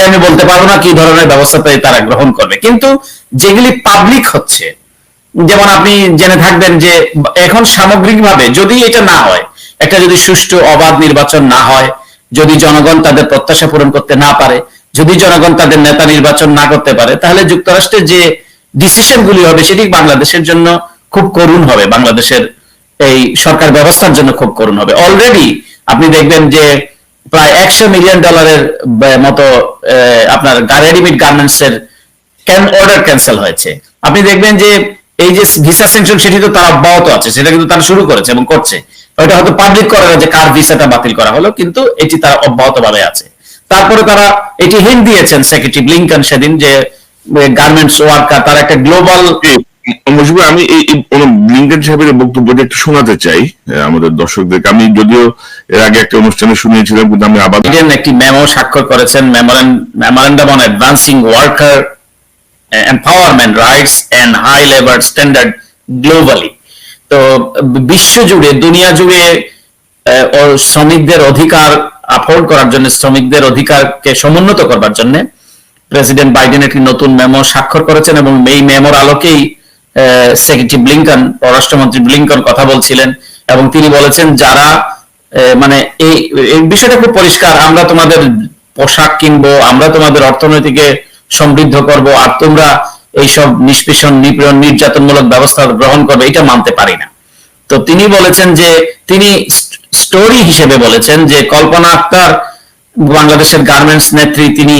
আমি বলতে পারবো না কি ধরনের ব্যবস্থা তারা গ্রহণ করবে, কিন্তু যেগুলি পাবলিক হচ্ছে, যেমন আপনি জেনে থাকবেন যে এখন সামগ্রিকভাবে যদি এটা না হয়, একটা যদি সুষ্ঠু অবাধ নির্বাচন না হয়, যদি জনগণ তাদের প্রত্যাশা পূরণ করতে না পারে, যদি জনগণ তাদের নেতা নির্বাচন না করতে পারে, তাহলে যুক্তরাষ্ট্রের যে ডিসিশন গুলি হবে সেটি বাংলাদেশের জন্য খুব করুণ হবে, বাংলাদেশের এই সরকার ব্যবস্থার জন্য খুব করুণ হবে। অলরেডি আপনি দেখবেন যে প্রায় $100 মিলিয়ন মতো আপনার রেডিমেড গার্মেন্টস এর অর্ডার ক্যান্সেল হয়েছে। আপনি দেখবেন যে এই যে ভিসা স্যাংশন সেটি তো তারা অব্যাহত আছে, সেটা কিন্তু তারা শুরু করেছে এবং করছে। ওটা হয়তো পাবলিক করে না যে কার ভিসাটা বাতিল করা হলো, কিন্তু এটি তারা অব্যাহত ভাবে আছে। তারপরে তারা এটি হিন্ট দিয়েছেন সেক্রেটারি ব্লিংকন সেদিন, যে গার্মেন্টস ওয়ার্কার তারা একটা গ্লোবাল। আমি এই ব্লিংকন সাহেবের বক্তব্যটা একটু শোনাতে চাই আমাদের দর্শকদেরকে। আমি যদিও এর আগে একটা অনুষ্ঠানে শুনিয়েছিলাম, কিন্তু আমি আবার একটি মেমো স্বাক্ষর করেছেন, memorandum on advancing worker empowerment rights and high labour standard globally. তো বিশ্বজুড়ে, দুনিয়া জুড়ে শ্রমিকদের অধিকার আপহোল্ড করার জন্য, শ্রমিকদের অধিকারকে সমুন্নত করবার জন্য প্রেসিডেন্ট বাইডেন একটি নতুন মেমো স্বাক্ষর করেছেন, এবং এই মেমোর আলোকেই সেক্রেটারি ব্লিংকন, পররাষ্ট্রমন্ত্রী ব্লিংকন কথা বলছিলেন, এবং তিনি বলেছেন যারা মানে এই বিষয়টা খুব পরিষ্কার, আমরা তোমাদের পোশাক কিনবো, আমরা তোমাদের অর্থনৈতিকে সমৃদ্ধ করব, আর তোমরা এইসব নিষ্পেষণ, নিপীড়ন, নির্যাতনমূলক ব্যবস্থা গ্রহণ করবে, এটা মানতে পারি না। তো তিনি বলেছেন যে, তিনি স্টোরি হিসেবে বলেছেন যে কল্পনা আক্তার, বাংলাদেশের গার্মেন্টস নেত্রী, তিনি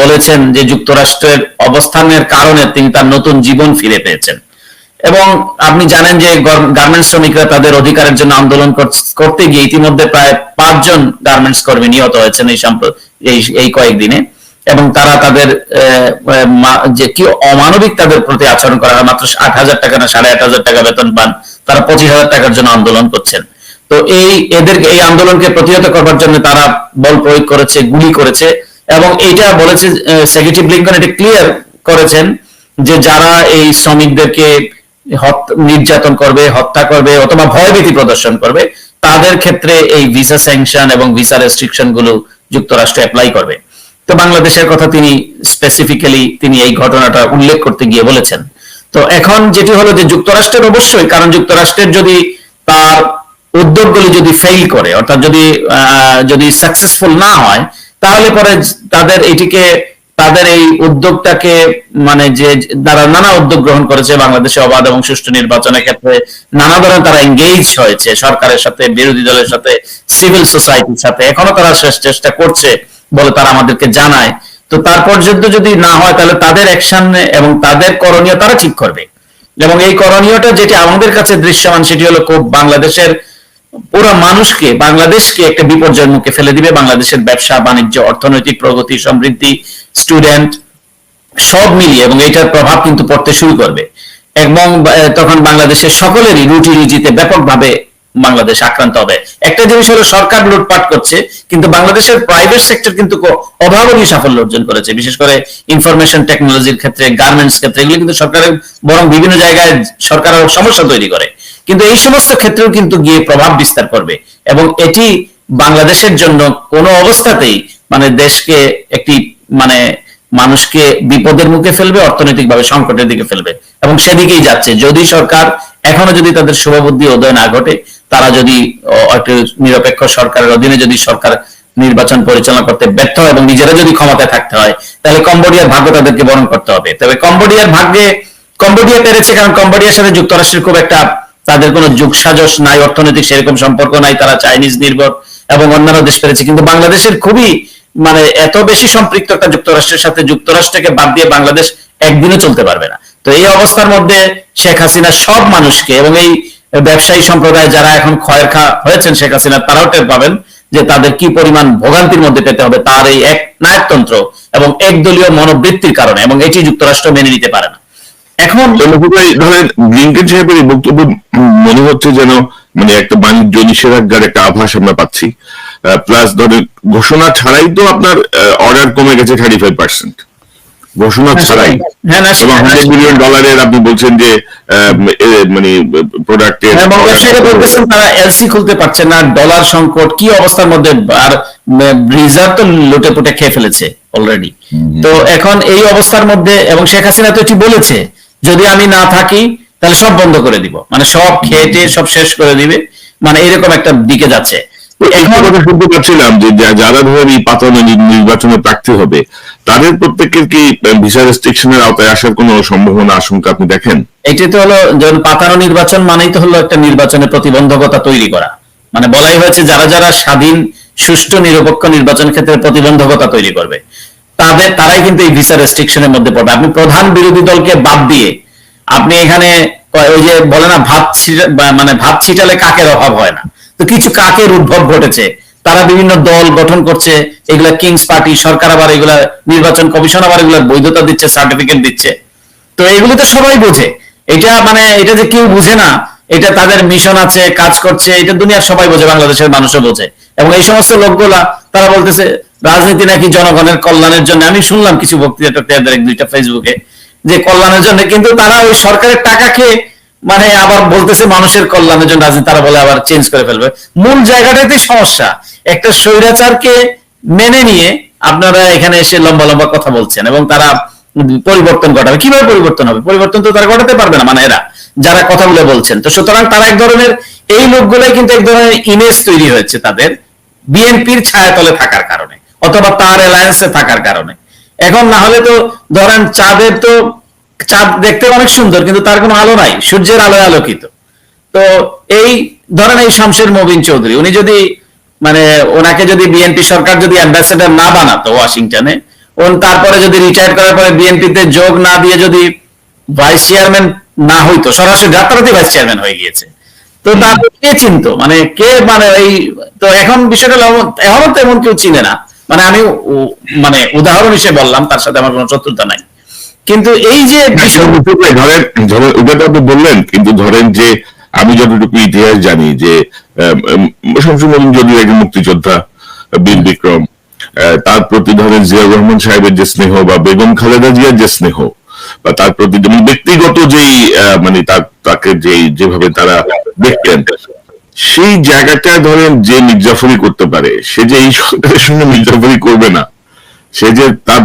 বলেছেন যে যুক্তরাষ্ট্রের অবস্থানের কারণে তিনি তার নতুন জীবন ফিরে পেয়েছেন। এবং আপনি জানেন যে গার্মেন্টস শ্রমিকরা তাদের অধিকারের জন্য আন্দোলন করতে গিয়ে ইতিমধ্যে প্রায় 5 জন গার্মেন্টস কর্মী নিহত হয়েছেন এই কয়েকদিনে, এবং তারা তাদের যে কি অমানবিক তাদের প্রতি আচরণ করা হয়, মাত্র 8,000 টাকা না 8,500 টাকা বেতন পান, তারা 25,000 টাকার জন্য আন্দোলন করছেন। তো এই আন্দোলনকে প্রতিহত করবার জন্য তারা বল প্রয়োগ করেছে, গুলি করেছে, এবং এইটা বলেছে সেক্রেটারি ব্লিংকন, এটা ক্লিয়ার করেছেন যে যারা এই শ্রমিকদেরকে নির্যাতন করবে, হত্যা করবে অথবা ভয়ভীতি প্রদর্শন করবে, তাদের ক্ষেত্রে এই ভিসা স্যাংশন এবং ভিসা রেস্ট্রিকশন গুলো যুক্তরাষ্ট্র অ্যাপ্লাই করবে। তো বাংলাদেশের কথা তিনি স্পেসিফিক্যালি তিনি এই ঘটনাটা উল্লেখ করতে গিয়ে বলেছেন। তো এখন যেটি হলো যে যুক্তরাষ্ট্রের অবশ্যই, কারণ যুক্তরাষ্ট্রের যদি তার উদ্যোগগুলি যদি ফেইল করে, অর্থাৎ যদি সাকসেসফুল না হয়, তাহলে পরে তাদের এই উদ্যোগটাকে, মানে যে তারা নানা উদ্যোগ গ্রহণ করেছে বাংলাদেশে অবাধ এবং সুষ্ঠু নির্বাচনের ক্ষেত্রে, নানা ধরনের তারা এঙ্গেজ হয়েছে সরকারের সাথে, বিরোধী দলের সাথে, সিভিল সোসাইটির সাথে, এখনো তারা শেষ চেষ্টা করছে বলে তারা আমাদেরকে জানায়। তো তারপর যদি না হয়, তাহলে তাদের অ্যাকশন এবং তাদের করণীয় তারা ঠিক করবে, এবং এই করণীয়টা যেটি আমাদের কাছে দৃশ্যমান সেটি হলো খুব বাংলাদেশের পুরো বাংলাদেশকে একটা বিপর্যয়ের মুখে ফেলে দিবে। বাংলাদেশের ব্যবসা বাণিজ্য, অর্থনৈতিক প্রগতি, সমৃদ্ধি, স্টুডেন্ট সব মিলিয়ে, এবং এটার প্রভাব কিন্তু পড়তে শুরু করবে, এবং তখন বাংলাদেশের সকলেরই রুটি রুজিতে ব্যাপকভাবে বাংলাদেশ আক্রান্ত হবে। একটা জিনিস হলো সরকার লুটপাট করছে, কিন্তু বাংলাদেশের প্রাইভেট সেক্টর কিন্তু অভাবনীয় সাফল্য অর্জন করেছে, বিশেষ করে ইনফরমেশন টেকনোলজির ক্ষেত্রে, গার্মেন্টস ক্ষেত্রে, এগুলো কিন্তু সরকারের বরং বিভিন্ন জায়গায় সরকার সমস্যা তৈরি করে, কিন্তু এই সমস্ত ক্ষেত্রেও কিন্তু গিয়ে প্রভাব বিস্তার করবে, এবং এটি বাংলাদেশের জন্য কোনো অবস্থাতেই মানে দেশকে একটি মানে মানুষকে বিপদের মুখে ফেলবে, অর্থনৈতিকভাবে সংকটের দিকে ফেলবে, এবং সেদিকেই যাচ্ছে। যদি সরকার এখনো যদি তাদের শুভবুদ্ধি উদয় না ঘটে, তারা যদি একটি নিরপেক্ষ সরকারের অধীনে যদি সরকার নির্বাচন পরিচালনা করতে ব্যর্থ হয় এবং নিজেরা যদি ক্ষমতায় থাকতে হয়, তাহলে কম্বোডিয়ার ভাগ্য তাদেরকে বরণ করতে হবে। তবে কম্বোডিয়া পেরেছে, কারণ কম্বোডিয়ার সাথে যুক্তরাষ্ট্রের খুব একটা তাদের কোনো যোগসাজশ নাই, অর্থনৈতিক সেরকম সম্পর্ক নাই, তারা চাইনিজ নির্ভর, এবং অন্যান্য দেশ পেরেছে। কিন্তু বাংলাদেশের খুবই মানে এত বেশি সম্পৃক্ততা যুক্তরাষ্ট্রের সাথে, যুক্তরাষ্ট্রকে বাদ দিয়ে বাংলাদেশ একদিনও চলতে পারবে না। তো এই অবস্থার মধ্যে শেখ হাসিনা সব মানুষকে, এবং এই ব্যবসায়ী সম্প্রদায় যারা এখন খয়েরখা হয়েছেন শেখ হাসিনা, তারাও টের পাবেন যে তাদের কি পরিমাণ ভোগান্তির মধ্যে পেতে হবে তার এই এক নায়কতন্ত্র এবং একদলীয় মনোবৃত্তির কারণে, এবং এটি যুক্তরাষ্ট্র মেনে নিতে পারে না। এখন ধরেন ব্লিংকন সাহেবের এই বক্তব্য মনে হচ্ছে যেন মানে একটা বাণিজ্য নিষেধাজ্ঞার একটা আভাস আমরা পাচ্ছি, প্লাস ধরেন ঘোষণা ছাড়াই তো আপনার অর্ডার কমে গেছে 35%। ঘোষণা ছাড়াই, হ্যাঁ না এবং $100 মিলিয়ন আপনি বলছেন যে মানে প্রোডাক্টের ব্যবসায়ীরা বলতেছেন তারা এলসি খুলতে পারছে না, ডলার সংকট কি অবস্থার মধ্যে, আর রিজার্ভ তো লুটে পুটে খেয়ে ফেলেছে অলরেডি। তো এখন এই অবস্থার মধ্যে, এবং শেখ হাসিনা তো এটি বলেছে যদি আমি না থাকি তাহলে সব বন্ধ করে দিব, মানে সব খেয়ে সব শেষ করে দিবে, মানে এরকম একটা দিকে যাচ্ছে। একটা কথা শুনতে পাচ্ছিলাম যে যারা ধরেন এই পাতানো নির্বাচনে প্রার্থী হবে তাদের প্রত্যেকের কি ভিসা রেস্ট্রিকশনের আওতায় আসার কোনো সম্ভাবনা আশঙ্কা আপনি দেখেন? এটি তো হলো যেমন পাতানো নির্বাচন মানেই তো হলো একটা নির্বাচনের প্রতিবন্ধকতা তৈরি করা, মানে বলাই হয়েছে যারা যারা স্বাধীন সুষ্ঠু নিরপেক্ষ নির্বাচন ক্ষেত্রে প্রতিবন্ধকতা তৈরি করবে তারাই কিন্তু এই ভিসা রেস্ট্রিকশনের মধ্যে পড়বে। আপনি প্রধান বিরোধী দলকে বাদ দিয়ে আপনি এখানে ওই যে বলে না মানে ভাত ছিটালে কাকের অভাব হয় না, তো কিছু কাকের উদ্ভব ঘটেছে, তারা বিভিন্ন দল গঠন করছে, এগুলা কিংস পার্টি, সরকার আবার এগুলা নির্বাচন কমিশন আবার এগুলা বৈধতা দিচ্ছে, সার্টিফিকেট দিচ্ছে। তো এগুলো তো সবাই বোঝে, এটা মানে এটা যে কেউ বুঝে না, এটা তাদের মিশন আছে, কাজ করছে, এটা দুনিয়ার সবাই বোঝে, বাংলাদেশের মানুষও বোঝে। এবং এই সমস্ত লোকগুলা তারা বলতেছে রাজনীতি নাকি জনগণের কল্যাণের জন্য। আমি শুনলাম কিছু বক্তৃতা এক দুইটা ফেসবুকে যে কল্যাণের জন্য, কিন্তু তারা ওই সরকারের টাকা খেয়ে মানে আবার বলতেছে মানুষের কল্যাণের জন্য রাজনীতি, তারা বলে আবার চেঞ্জ করে ফেলবে। মূল জায়গাটাতে সমস্যা, একটা স্বৈরাচারকে মেনে নিয়ে আপনারা এখানে এসে লম্বা লম্বা কথা বলছেন, এবং তারা পরিবর্তন ঘটাবে। কিভাবে পরিবর্তন হবে? পরিবর্তন তো তারা ঘটাতে পারবে না, মানে এরা যারা কথাগুলো বলছেন। তো সুতরাং তারা এক ধরনের, এই লোকগুলাই কিন্তু এক ধরনের ইমেজ তৈরি হয়েছে তাদের বিএনপির ছায়াতলে থাকার কারণে, অথবা তার অ্যালায়েন্সে থাকার কারণে। এখন না হলে তো ধরেন চাঁদের তো চাঁদ দেখতে অনেক সুন্দর, কিন্তু তার কোনো আলো নাই, সূর্যের আলোয় আলোকিত। তো এই ধরেন এই শামসের মবিন চৌধুরী, উনি যদি মানে ওনাকে যদি বিএনপি সরকার যদি অ্যাম্বাসেডর না বানাতো ওয়াশিংটনে, তারপরে যদি রিটায়ার করার পরে বিএনপিতে যোগ না দিয়ে যদি ভাইস চেয়ারম্যান না হইতো, সরাসরি রাতারাতি ভাইস চেয়ারম্যান হয়ে গিয়েছে, তো তাকে কে চিনত? মানে কে, মানে এই তো এখন বিষয়টা এমনও তো এমন কেউ চিনে না। মানে আমি মানে উদাহরণ হিসেবে বললাম, তার সাথে আমার কোনো শত্রুতা নাই। কিন্তু এই যে ধরেন ধরেন ওটা আপনি বললেন, কিন্তু ধরেন যে আমি যতটুকু ইতিহাস জানি যে শামসুল মবিন যদি একজন মুক্তিযোদ্ধা, বীর বিক্রম, তার প্রতি ধরেন জিয়াউর রহমান সাহেবের যে স্নেহ বা বেগম খালেদা জিয়ার যে স্নেহ বা তার প্রতি যেমন ব্যক্তিগত যেই মানে তাকে যেভাবে তারা দেখতেন, সেই জায়গাটা ধরেন যে মির্জাফরি করতে পারে, সে যে এই সরকারের সঙ্গে মির্জাফরি করবে না, সে যে তার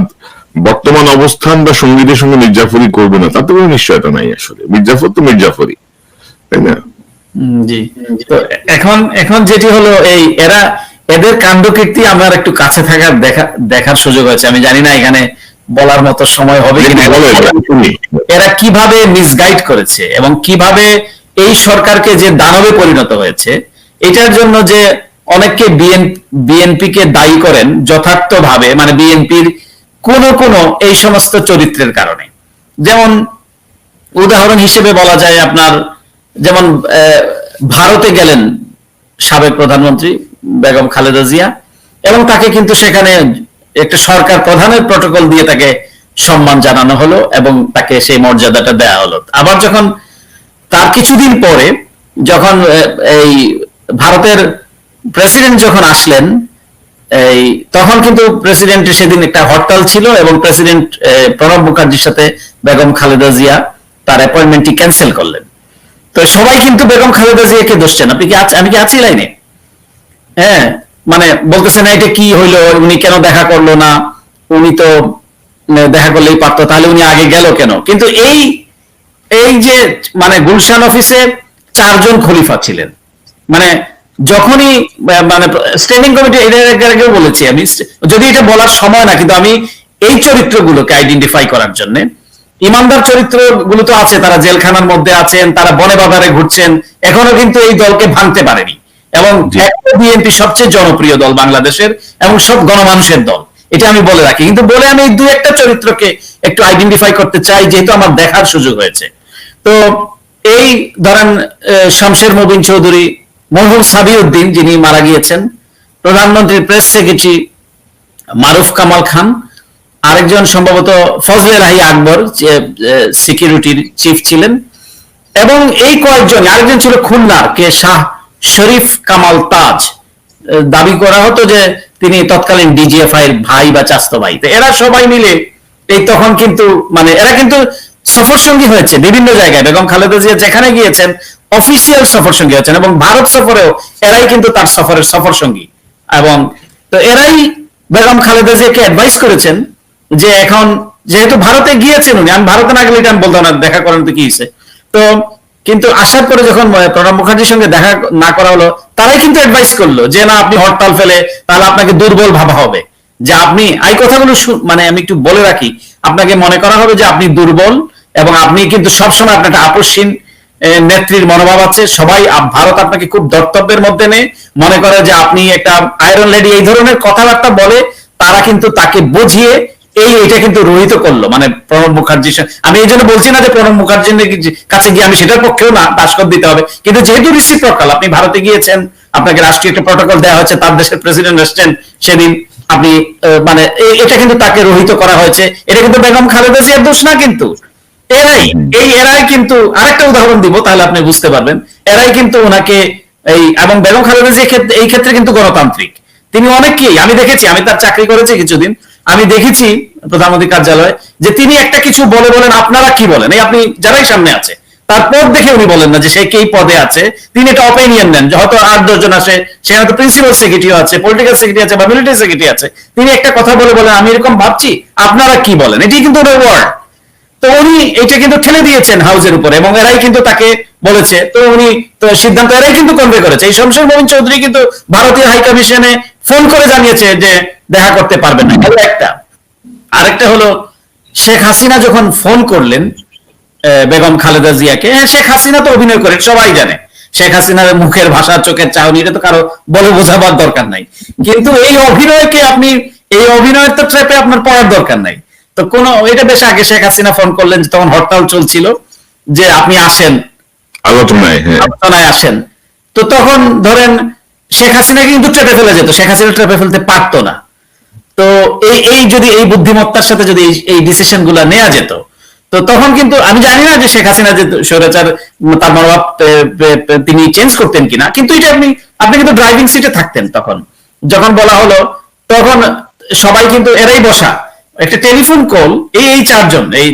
বর্তমান অবস্থান বা সঙ্গীতের সঙ্গে মির্জাফরি করবে না, তাতে কোনো নিশ্চয়তা নাই। আসলে মির্জাফর তো মির্জাফরি, তাই না? জি। তো এখন এখন যেটি হলো এই এদের কাণ্ডকীর্তি আমার একটু কাছে থাকার দেখার সুযোগ হয়েছে। আমি জানি না এখানে বলার মতো সময় হবে কিনা। এরা কিভাবে মিসগাইড করেছে এবং কিভাবে এই সরকারকে যে দানবে পরিণত হয়েছে, এটার জন্য যে অনেককে বিএনপিকে দায়ী করেন যথার্থভাবে, মানে বিএনপির কোন কোন এই সমস্ত চরিত্রের কারণে। যেমন উদাহরণ হিসেবে বলা যায় আপনার, যেমন ভারতে গেলেন সাবেক প্রধানমন্ত্রী বেগম খালেদা জিয়া, এবং তাকে কিন্তু সেখানে একটা সরকার প্রধানের প্রটোকল দিয়ে তাকে সম্মান জানানো হলো এবং তাকে সেই মর্যাদাটা দেয়া হলো। আবার যখন তার কিছুদিন পরে যখন এই ভারতের প্রেসিডেন্ট যখন আসলেন, এই তখন কিন্তু প্রেসিডেন্টের সেদিন একটা হরতাল ছিল, এবং প্রেসিডেন্ট প্রণব মুখার্জির সাথে বেগম খালেদা জিয়া তার অ্যাপয়েন্টমেন্টটি ক্যান্সেল করলেন। তো সবাই কিন্তু বেগম খালেদা জিয়াকে দোষছেন, আপনি কি আমি কি আছি লাইনে? হ্যাঁ, মানে বলতেছে না এটা কি হইলো, উনি কেন দেখা করলো না, উনি তো দেখা করলেই পারতো, তাহলে উনি আগে গেল কেন? কিন্তু এই যে মানে গুলশান অফিসে 4 জন খলিফা ছিলেন, মানে যখনই মানে স্ট্যান্ডিং কমিটি, এর আগেও বলেছি আমি, যদি এটা বলার সময় না, কিন্তু আমি এই চরিত্রগুলোকে আইডেন্টিফাই করার জন্য, ইমানদার চরিত্রগুলো তো আছে, তারা জেলখানার মধ্যে আছেন, তারা বনে বাজারে ঘুরছেন, এখনো কিন্তু এই দলকে ভাঙতে পারেনি। এবং বিএনপি সবচেয়ে জনপ্রিয় দল বাংলাদেশের এবং সব গণমানুষের দল, এটা আমি বলে রাখি। কিন্তু বলে আমি 2-1টা চরিত্রকে একটু আইডেন্টিফাই করতে চাই, যেহেতু আমার দেখার সুযোগ হয়েছে। তো এই ধরেন শামসের মবিন চৌধুরী, মরহুম সাবিউদ্দিন যিনি মারা গিয়েছেন, প্রধানমন্ত্রীর প্রেস সেক্রেটারি মারুফ কামাল খান, আরেকজন সম্ভবত ফজলে রাহি আকবর সিকিউরিটির চিফ ছিলেন, এবং এই কয়েকজন, আরেকজন ছিল খুলনার কে শাহ শরীফ কামাল তাজ, দাবি করা হতো যে তিনি তৎকালীন ডিজিএফআই এর ভাই বা চাস্তো ভাই। তো এরা সবাই মিলে এই তখন কিন্তু মানে এরা কিন্তু সফর সঙ্গী হয়েছে বিভিন্ন জায়গায়, বেগম খালেদা জিয়া যেখানে গিয়েছেন অফিসিয়াল সফর সঙ্গী হয়েছেন, এবং ভারত সফরেও এরাই কিন্তু তার সফর সঙ্গী। এবং তো এরাই বেগম খালেদা জিয়াকে অ্যাডভাইস করেছেন যে এখন যেহেতু ভারতে গিয়েছেন উনি, আমি ভারতে না গেলে এটা আমি বলতাম না দেখা করেন তো কি হয়েছে, তো কিন্তু আসার পরে যখন প্রণব মুখার্জির সঙ্গে দেখা না করা হলো, তারাই কিন্তু অ্যাডভাইস করলো যে না আপনি হরতাল ফেলে তাহলে আপনাকে দুর্বল ভাবা হবে, যে আপনি এই কথাগুলো মানে আমি একটু বলে রাখি, আপনাকে মনে করা হবে যে আপনি দুর্বল, এবং আপনি কিন্তু সবসময় আপনার একটা আপসহীন নেত্রীর মনোভাব আছে, সবাই ভারত আপনাকে খুব দর্তব্যের মধ্যে নেই, মনে করে যে আপনি একটা আয়রন লেডি, এই ধরনের কথাবার্তা বলে তারা কিন্তু তাকে বুঝিয়ে এইটা কিন্তু রহিত করলো, মানে প্রণব মুখার্জি। আমি এই জন্য বলছি না যে প্রণব মুখার্জির কাছে গিয়ে আমি সেটার পক্ষেও না, ভাস্কর দিতে হবে, কিন্তু যেহেতু রিসিপ্রকাল, আপনি ভারতে গিয়েছেন, আপনাকে রাষ্ট্রীয় একটা প্রটোকল দেওয়া হয়েছে, তার দেশের প্রেসিডেন্ট এসছেন সেদিন, আপনি মানে এটা কিন্তু তাকে রহিত করা হয়েছে, এটা কিন্তু বেগম খালেদা জিয়ার দোষ না, কিন্তু এরাই কিন্তু আরেকটা উদাহরণ দিব তাহলে আপনি বুঝতে পারবেন, এরাই কিন্তু ওনাকে এবং বেগম খালেদা জিয়া এই ক্ষেত্রে কিন্তু গণতান্ত্রিক, তিনি অনেককেই আমি দেখেছি, আমি তার চাকরি করেছি কিছুদিন, আমি দেখেছি প্রধানমন্ত্রী কার্যালয়ে যে তিনি একটা কিছু বলেন আপনারা কি বলেন, এই আপনি যারাই সামনে আছে তার পদ দেখে উনি বলেন না যে সে কি পদে আছে, তিনি একটা অপিনিয়ন নেন, হয়তো 8-10 জন আসে, সে হয়তো প্রিন্সিপাল সেক্রেটারি আছে, পলিটিক্যাল সেক্রেটারি আছে বা মিলিটারি সেক্রেটারি আছে, তিনি একটা কথা বলে আমি এরকম ভাবছি আপনারা কি বলেন, এটি কিন্তু ওনার ওয়ার্ড। তো উনি এটা কিন্তু ঠেলে দিয়েছেন হাউসের উপরে, এবং এরাই কিন্তু তাকে বলেছে, তো উনি তো সিদ্ধান্ত এরাই কিন্তু কনভে করেছে। এই শমশের মোমিন চৌধুরী কিন্তু ভারতীয় হাই কমিশনে ফোন করে জানিয়েছে যে দেখা করতে পারবেন না, একটা। আরেকটা হলো শেখ হাসিনা যখন ফোন করলেন বেগম খালেদা জিয়াকে, শেখ হাসিনা তো অভিনয় করেন, সবাই জানে শেখ হাসিনার মুখের ভাষা, চোখের চাহনি, এটা তো কারো বলে বোঝাবার দরকার নাই, কিন্তু এই অভিনয়কে আপনি এই অভিনয়ের তো ট্র্যাপে আপনার পড়ার দরকার নাই। তো কোন এটা বেশ আগে শেখ হাসিনা ফোন করলেন, তখন হরতাল চলছিল, যে আপনি আসেন আলোচনায় আসেন, তো তখন ধরেন শেখ হাসিনা কিন্তু ট্র্যাপে ফেলে যেত, শেখ হাসিনা ট্র্যাপে ফেলতে পারতো না। তো এই যদি এই বুদ্ধিমত্তার সাথে যদি এই ডিসিশন গুলা নেওয়া যেত, তো তখন কিন্তু আমি জানি না যে শেখ হাসিনা যে স্বৈরাচার তার মনোভাব তিনি চেঞ্জ করতেন কিনা, কিন্তু এটা আপনি কিন্তু ড্রাইভিং সিটে থাকতেন তখন, যখন বলা হলো তখন সবাই কিন্তু এরাই বসা, একটা টেলিফোন কল, এই চারজন, এই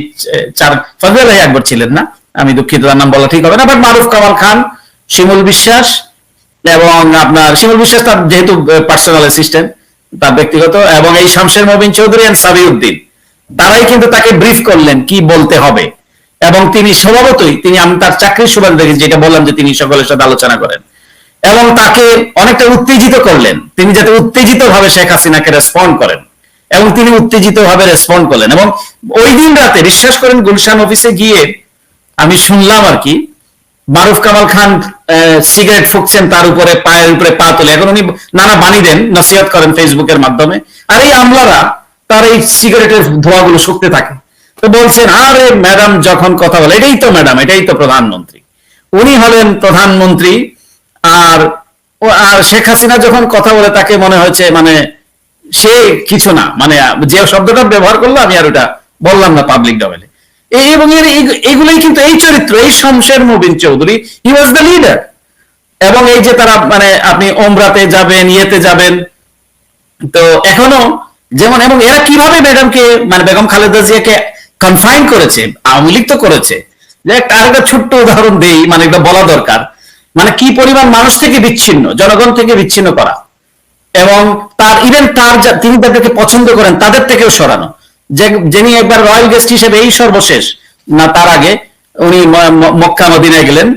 চার, ফজল ভাই একবার ছিলেন না, আমি দুঃখিত তার নাম বলা ঠিক হবে না, বাট মারুফ কামাল খান, শিমুল বিশ্বাস, এবং আপনার শিমুল বিশ্বাস তার যেহেতু পার্সোনাল অ্যাসিস্ট্যান্ট তার ব্যক্তিগত, এবং এই শমশের মোবিন চৌধুরী এন্ড সাবিউদ্দিন, তারাই কিন্তু তাকে ব্রিফ করলেন কি বলতে হবে, এবং তিনি স্বভাবতই আমি তার চাকরির সুবাদে দেখেছি, যেটা বললাম যে তিনি সকলের সাথে আলোচনা করেন, এবং তাকে অনেকটা উত্তেজিত করলেন, তিনি যাতে উত্তেজিত ভাবে শেখ হাসিনাকে রেসপন্ড করেন, এবং তিনি উত্তেজিত ভাবে রেসপন্ড করলেন। এবং ওই দিন রাতে বিশ্বাস করেন গুলশান অফিসে গিয়ে আমি শুনলাম আর কি, মারুফ কামাল খান সিগারেট ফুঁকছেন, তার উপরে পায়ের উপরে পা তোলে, এখন উনি নানা বাণী দেন, নসিহত করেন ফেসবুকের মাধ্যমে, আর এই আমলারা তার এই সিগারেটের ধোঁয়াগুলো শুকতে থাকে, তো বলছেন আরে ম্যাডাম যখন কথা বলে, এটাই তো ম্যাডাম, এটাই তো প্রধানমন্ত্রী, উনি হলেন প্রধানমন্ত্রী, আর শেখ হাসিনা যখন কথা বলে তাকে মনে হয়েছে মানে সে কিছু না, মানে যে শব্দটা ব্যবহার করলো আমি আর ওটা বললাম না পাবলিক ডোমেনে, এবং এগুলোই কিন্তু এই চরিত্র, এই শমশের মোবিন চৌধুরী, হি ওয়াজ দ্য লিডার। এবং এই যে তারা মানে আপনি ওমরাতে যাবেন, ইয়েতে যাবেন, তো এখনো যেমন, এবং এরা কিভাবে ম্যাডামকে মানে বেগম খালেদা জিয়াকে কনফাইন করেছে, আওয়ামী লীগ তো করেছে, যে আরেকটা ছোট্ট উদাহরণ দেই, মানে এটা বলা দরকার, মানে কি পরিমাণ মানুষ থেকে বিচ্ছিন্ন, জনগণ থেকে বিচ্ছিন্ন করা, এবং তার ইভেন তিনি তাদেরকে পছন্দ করেন তাদের থেকেও সরানো, যিনি একবার রয়্যাল গেস্ট হিসেবে এই সর্বশেষ না তার আগে উনি মক্কা মদিনায় গেলেন,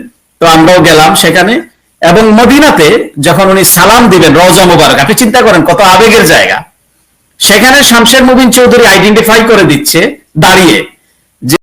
তো আমরাও গেলাম সেখানে, এবং মদিনাতে যখন উনি সালাম দিবেন রওজা মুবারক, আপনি চিন্তা করেন কত আবেগের জায়গা, সেখানে শমশের মোবিন চৌধুরী আইডেন্টিফাই করে দিচ্ছে দাঁড়িয়ে